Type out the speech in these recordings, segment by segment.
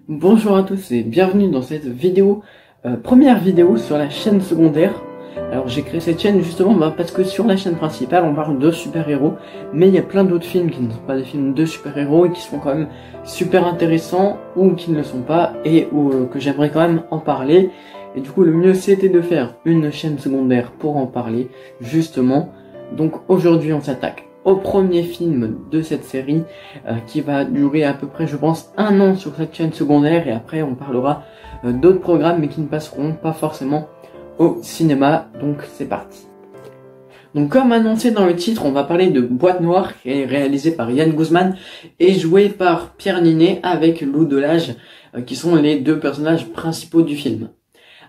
Bonjour à tous et bienvenue dans cette vidéo, première vidéo sur la chaîne secondaire. Alors j'ai créé cette chaîne justement parce que sur la chaîne principale on parle de super-héros, mais il y a plein d'autres films qui ne sont pas des films de super-héros et qui sont quand même super intéressants ou qui ne le sont pas et que j'aimerais quand même en parler. Et du coup le mieux c'était de faire une chaîne secondaire pour en parler justement. Donc aujourd'hui on s'attaque au premier film de cette série qui va durer à peu près je pense 1 an sur cette chaîne secondaire et après on parlera d'autres programmes mais qui ne passeront pas forcément au cinéma. Donc c'est parti. Donc comme annoncé dans le titre, on va parler de Boîte Noire qui est réalisé par Yann Guzman et joué par Pierre Ninet avec Lou Delage qui sont les deux personnages principaux du film.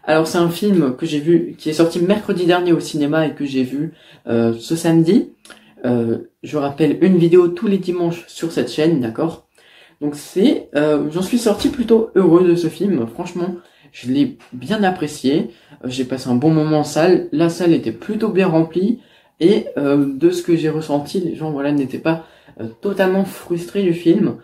Alors c'est un film que j'ai vu, qui est sorti mercredi dernier au cinéma et que j'ai vu ce samedi. Je rappelle une vidéo tous les dimanches sur cette chaîne, d'accord? Donc j'en suis sorti plutôt heureux de ce film. Franchement, je l'ai bien apprécié. J'ai passé un bon moment en salle. La salle était plutôt bien remplie et de ce que j'ai ressenti, les gens voilà n'étaient pas totalement frustrés du film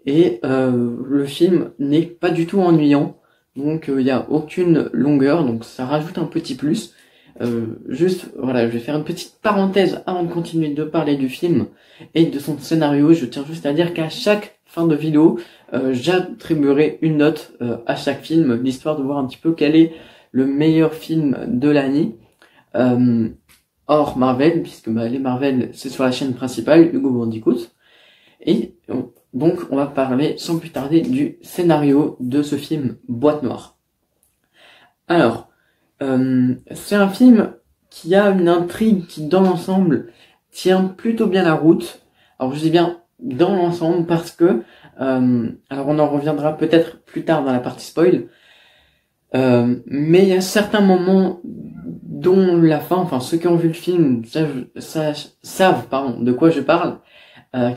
et le film n'est pas du tout ennuyant. Donc il n'y a aucune longueur, donc ça rajoute un petit plus. Juste, voilà, je vais faire une petite parenthèse avant de continuer de parler du film et de son scénario. Je tiens juste à dire qu'à chaque fin de vidéo, j'attribuerai une note à chaque film, l'histoire de voir un petit peu quel est le meilleur film de l'année. Hors Marvel, puisque les Marvel, c'est sur la chaîne principale, Hugo Bandicoot. Et donc, on va parler sans plus tarder du scénario de ce film Boîte Noire. Alors, c'est un film qui a une intrigue qui, dans l'ensemble, tient plutôt bien la route. Alors, je dis bien dans l'ensemble parce que, alors on en reviendra peut-être plus tard dans la partie spoil, mais il y a certains moments dont la fin, enfin ceux qui ont vu le film savent de quoi je parle,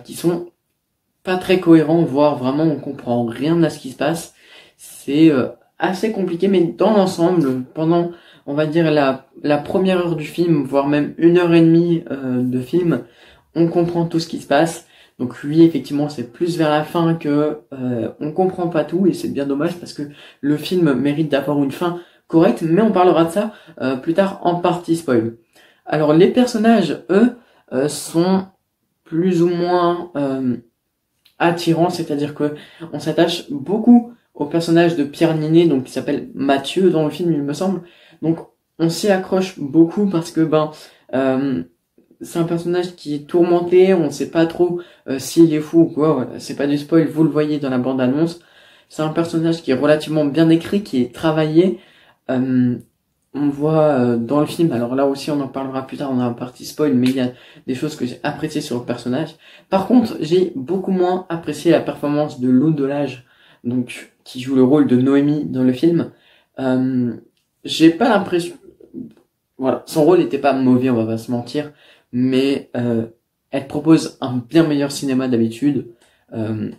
qui sont pas très cohérent, voire vraiment on comprend rien à ce qui se passe. C'est assez compliqué, mais dans l'ensemble, pendant, on va dire, la première heure du film, voire même 1 heure et demie de film, on comprend tout ce qui se passe. Donc oui, effectivement, c'est plus vers la fin que on comprend pas tout, et c'est bien dommage parce que le film mérite d'avoir une fin correcte, mais on parlera de ça plus tard en partie spoil. Alors les personnages, eux, sont plus ou moins attirant, c'est-à-dire que on s'attache beaucoup au personnage de Pierre Ninet, donc qui s'appelle Mathieu dans le film, il me semble. Donc on s'y accroche beaucoup parce que c'est un personnage qui est tourmenté, on sait pas trop s'il est fou ou quoi, voilà. C'est pas du spoil, vous le voyez dans la bande-annonce. C'est un personnage qui est relativement bien écrit, qui est travaillé. On voit dans le film, alors là aussi on en parlera plus tard, on a un partie spoil, mais il y a des choses que j'ai appréciées sur le personnage. Par contre, j'ai beaucoup moins apprécié la performance de Lou Delage, donc qui joue le rôle de Noémie dans le film. J'ai pas l'impression, voilà, son rôle n'était pas mauvais, on va pas se mentir, mais elle propose un bien meilleur cinéma d'habitude, ce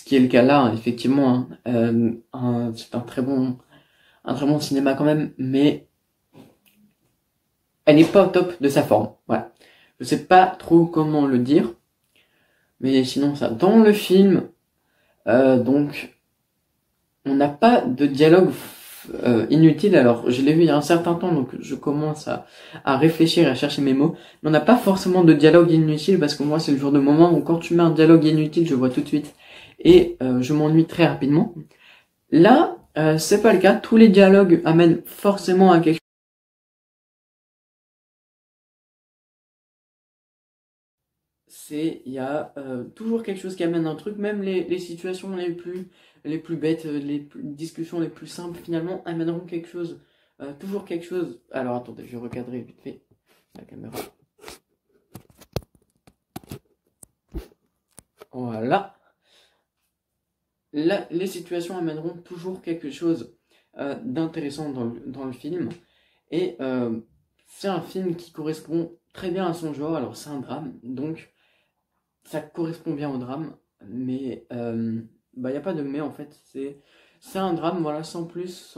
qui est le cas là, hein, effectivement. C'est un très bon cinéma quand même, mais elle n'est pas au top de sa forme. Voilà. Je sais pas trop comment le dire, mais sinon ça. Dans le film, donc, on n'a pas de dialogue inutile. Alors, je l'ai vu il y a un certain temps, donc je commence à réfléchir, à chercher mes mots. Mais on n'a pas forcément de dialogue inutile parce que moi, c'est le genre de moment où quand tu mets un dialogue inutile, je vois tout de suite et je m'ennuie très rapidement. Là, c'est pas le cas. Tous les dialogues amènent forcément à quelque chose. Il y a toujours quelque chose qui amène un truc, même les situations les plus bêtes, discussions les plus simples finalement amèneront quelque chose, toujours quelque chose. Alors attendez, je vais recadrer vite fait la caméra. Voilà. Là, les situations amèneront toujours quelque chose d'intéressant dans le film. Et c'est un film qui correspond très bien à son genre. Alors c'est un drame, donc ça correspond bien au drame, mais y a pas de mais en fait, c'est un drame, voilà, sans plus,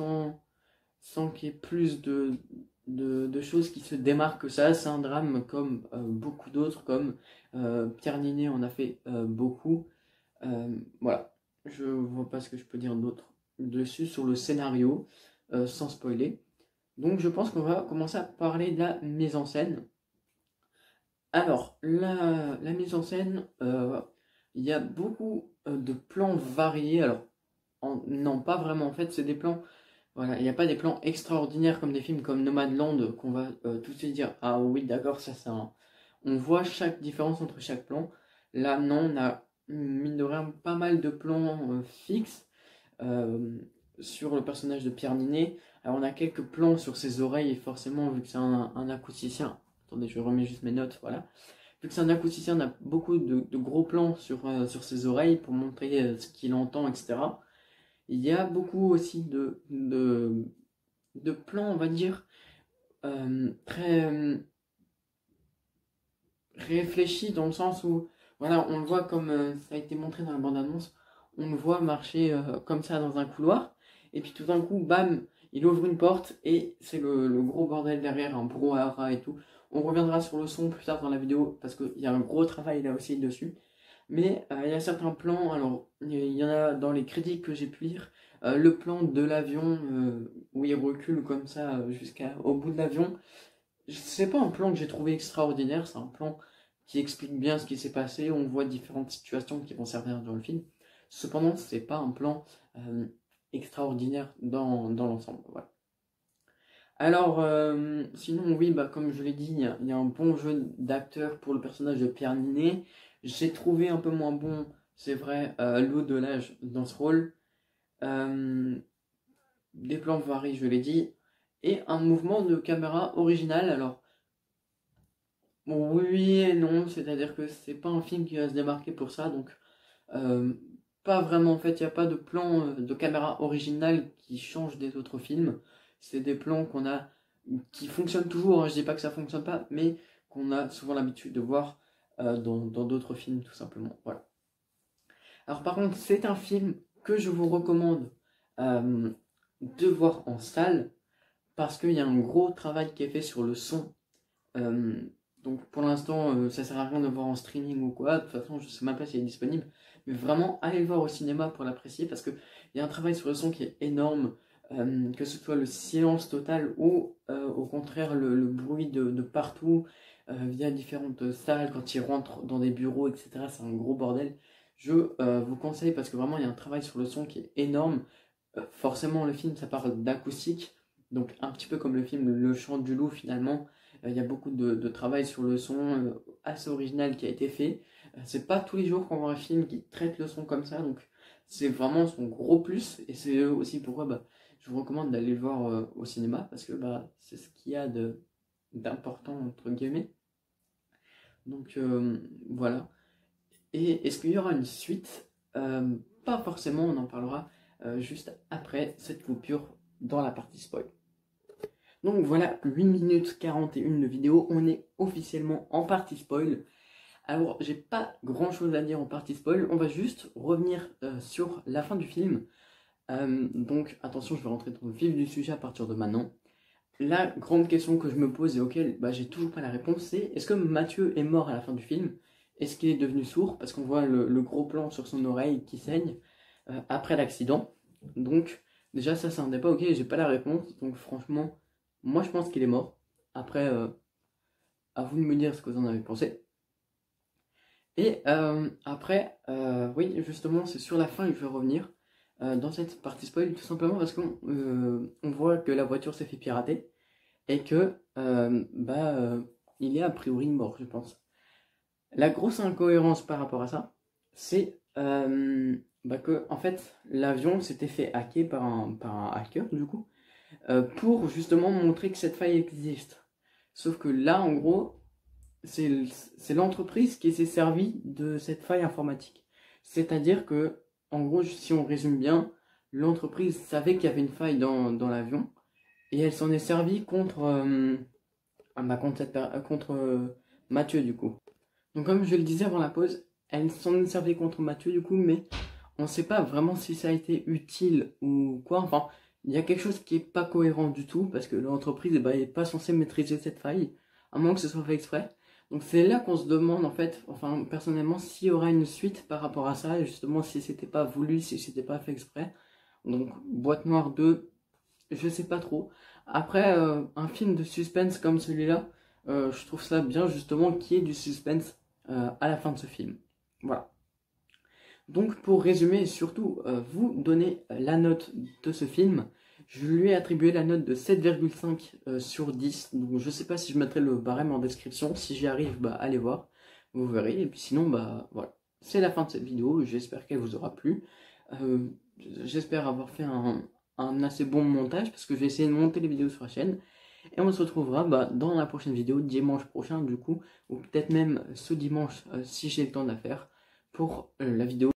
sans qu'il y ait plus de choses qui se démarquent que ça. C'est un drame comme beaucoup d'autres, comme Pierre Ninet en a fait beaucoup. Voilà. je vois pas ce que je peux dire d'autre dessus sur le scénario, sans spoiler. Donc je pense qu'on va commencer à parler de la mise en scène. Alors, la mise en scène, il y a beaucoup de plans variés. Alors, non, pas vraiment. En fait, c'est des plans. Voilà, il n'y a pas des plans extraordinaires comme des films comme Nomadland qu'on va tout de suite dire ah oui, d'accord, ça c'est un. On voit chaque différence entre chaque plan. Là, non, on a mine de rien pas mal de plans fixes euh, sur le personnage de Pierre Ninet. Alors, on a quelques plans sur ses oreilles, et forcément, vu que c'est un acousticien. Attendez, je remets juste mes notes, voilà. Vu que c'est un acousticien, on a beaucoup de gros plans sur ses oreilles pour montrer ce qu'il entend, etc. Il y a beaucoup aussi de plans, on va dire, très réfléchis dans le sens où, voilà, on le voit comme ça a été montré dans la bande-annonce, on le voit marcher comme ça dans un couloir, et puis tout d'un coup, bam, il ouvre une porte, et c'est le gros bordel derrière, un brouhaha et tout. On reviendra sur le son plus tard dans la vidéo, parce qu'il y a un gros travail là aussi dessus. Mais il y a certains plans, alors il y en a dans les critiques que j'ai pu lire, le plan de l'avion où il recule comme ça jusqu'au bout de l'avion, c'est pas un plan que j'ai trouvé extraordinaire, c'est un plan qui explique bien ce qui s'est passé, on voit différentes situations qui vont servir dans le film. Cependant, c'est pas un plan extraordinaire dans l'ensemble. Voilà. Alors, sinon, oui, bah, comme je l'ai dit, il y a un bon jeu d'acteur pour le personnage de Pierre Ninet. J'ai trouvé un peu moins bon, c'est vrai, Lou Delage dans ce rôle. Euh, des plans varient, je l'ai dit. Et un mouvement de caméra original. Alors, oui et non, c'est-à-dire que c'est pas un film qui va se démarquer pour ça, donc euh, pas vraiment. En fait, il n'y a pas de plan de caméra original qui change des autres films. C'est des plans qu'on a qui fonctionnent toujours, hein. Je dis pas que ça fonctionne pas, mais qu'on a souvent l'habitude de voir dans d'autres films, tout simplement. Voilà. Alors par contre, c'est un film que je vous recommande euh, de voir en salle parce qu'il y a un gros travail qui est fait sur le son. Euh, donc pour l'instant, ça sert à rien de le voir en streaming ou quoi. De toute façon, je sais même pas s'il est disponible. Mais vraiment, allez le voir au cinéma pour l'apprécier parce qu'il y a un travail sur le son qui est énorme. Que ce soit le silence total ou au contraire le bruit de partout via différentes salles quand ils rentrent dans des bureaux, etc. C'est un gros bordel. Je vous conseille parce que vraiment il y a un travail sur le son qui est énorme. Forcément, le film ça parle d'acoustique, donc un petit peu comme le film Le Chant du Loup finalement. Il y a beaucoup de travail sur le son assez original qui a été fait. C'est pas tous les jours qu'on voit un film qui traite le son comme ça, donc c'est vraiment son gros plus. Et c'est aussi pourquoi bah, je vous recommande d'aller le voir au cinéma, parce que bah, c'est ce qu'il y a d'important, entre guillemets. Donc voilà. Et est-ce qu'il y aura une suite? Pas forcément, on en parlera juste après cette coupure dans la partie spoil. Donc voilà, 8 minutes 41 de vidéo, on est officiellement en partie spoil. Alors j'ai pas grand chose à dire en partie spoil, on va juste revenir sur la fin du film. Donc attention, je vais rentrer dans le vif du sujet à partir de maintenant. La grande question que je me pose et auquel bah, j'ai toujours pas la réponse, c'est est-ce que Mathieu est mort à la fin du film? Est-ce qu'il est devenu sourd? Parce qu'on voit le gros plan sur son oreille qui saigne après l'accident. Donc déjà ça c'est un débat, ok, j'ai pas la réponse, donc franchement, moi je pense qu'il est mort. Après, à vous de me dire ce que vous en avez pensé. Et après, oui, justement, c'est sur la fin que je vais revenir dans cette partie spoil, tout simplement parce qu'on on voit que la voiture s'est fait pirater et que il est a priori mort, je pense. La grosse incohérence par rapport à ça, c'est que en fait l'avion s'était fait hacker par un hacker du coup pour justement montrer que cette faille existe. Sauf que là, en gros, c'est l'entreprise qui s'est servie de cette faille informatique. C'est-à-dire que, en gros, si on résume bien, l'entreprise savait qu'il y avait une faille dans l'avion et elle s'en est servie contre Mathieu du coup. Donc comme je le disais avant la pause, elle s'en est servie contre Mathieu du coup, mais on ne sait pas vraiment si ça a été utile ou quoi. Enfin, il y a quelque chose qui est pas cohérent du tout parce que l'entreprise est pas censée maîtriser cette faille, à moins que ce soit fait exprès. Donc c'est là qu'on se demande en fait, enfin personnellement, s'il y aura une suite par rapport à ça, et justement si c'était pas voulu, si c'était pas fait exprès. Donc Boîte Noire 2, je sais pas trop. Après, un film de suspense comme celui-là, je trouve ça bien justement qu'il y ait du suspense à la fin de ce film. Voilà. Donc pour résumer et surtout vous donner la note de ce film, je lui ai attribué la note de 7,5 sur 10. Donc je sais pas si je mettrai le barème en description. Si j'y arrive, bah allez voir, vous verrez. Et puis sinon, bah voilà. C'est la fin de cette vidéo, j'espère qu'elle vous aura plu. Euh, j'espère avoir fait un assez bon montage parce que je vais essayer de monter les vidéos sur la chaîne. Et on se retrouvera dans la prochaine vidéo, dimanche prochain du coup, ou peut-être même ce dimanche si j'ai le temps de la faire, pour la vidéo.